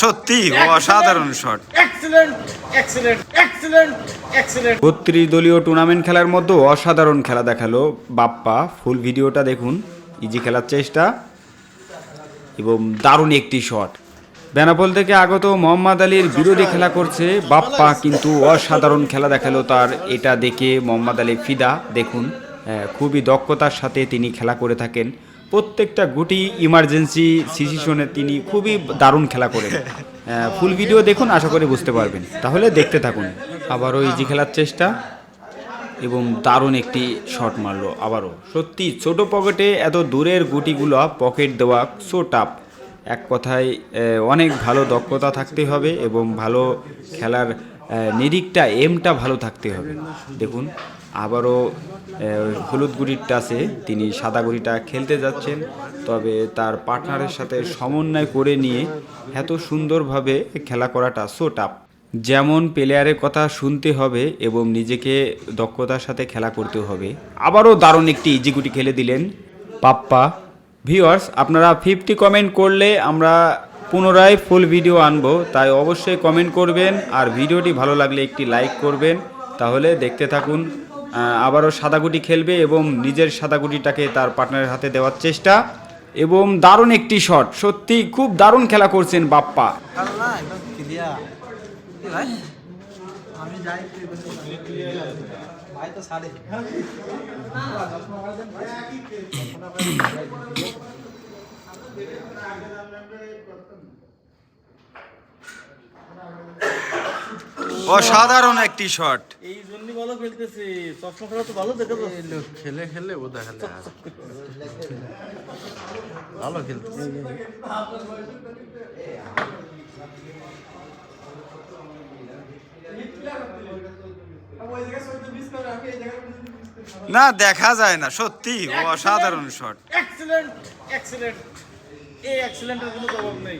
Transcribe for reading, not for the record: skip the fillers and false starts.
সত্যি অসাধারণ শট। 32 দলীয় টুর্নামেন্ট খেলার মধ্যে অসাধারণ খেলা দেখালো বাপ্পা। ফুল ভিডিওটা দেখুন। ইজি খেলার চেষ্টা এবং দারুণ একটি শট। বেনাপোল থেকে আগত মোহাম্মদ আলীর বিরোধী খেলা করছে বাপ্পা, কিন্তু অসাধারণ খেলা দেখালো তার। এটা দেখে মোহাম্মদ আলী ফিদা। দেখুন খুবই দক্ষতার সাথে তিনি খেলা করে থাকেন। প্রত্যেকটা গুটি ইমার্জেন্সি সিচুয়েশনে তিনি খুবই দারুণ খেলা করেন। ফুল ভিডিও দেখুন, আশা করি বুঝতে পারবেন। তাহলে দেখতে থাকুন। আবারও ইজি খেলার চেষ্টা এবং দারুণ একটি শট মারলো আবারও। সত্যি ছোট পকেটে এত দূরের গুটিগুলো পকেট দেওয়া সো টাফ। এক কথায় অনেক ভালো দক্ষতা থাকতে হবে এবং ভালো খেলার নিরিখটা এমটা ভালো থাকতে হবে। দেখুন আবারও হলুদ গুড়ির টাচে তিনি সাদা গুড়িটা খেলতে যাচ্ছেন, তবে তার পার্টনারের সাথে সমন্বয় করে নিয়ে এত সুন্দরভাবে খেলা করাটা সো টাফ। যেমন প্লেয়ারের কথা শুনতে হবে এবং নিজেকে দক্ষতার সাথে খেলা করতে হবে। আবারও দারুণ একটি ইজি গুটি খেলে দিলেন বাপ্পা। ভিউয়ার্স, আপনারা 50 কমেন্ট করলে আমরা পুনরায় ফুল ভিডিও আনবো, তাই অবশ্যই কমেন্ট করবেন আর ভিডিওটি ভালো লাগলে একটি লাইক করবেন। তাহলে দেখতে থাকুন। আবারও সাদা গুটি খেলবে এবং নিজের সাদা গুটিটাকে তার পার্টনারের হাতে দেওয়ার চেষ্টা এবং দারুণ একটি শট। সত্যি খুব দারুণ খেলা করছেন বাপ্পা। অসাধারণ একটি শট। এই জন্যই ভালো খেলতেছে, চশমা খেলা তো ভালো দেখে লোক খেলে খেলে ও দেখালে ভালো খেলতেছে। না দেখা যায় না, সত্যি অসাধারণ শট। এক্সিলেন্ট, এক্সিলেন্ট, এই এক্সিলেন্টের কোনো জবাব নেই।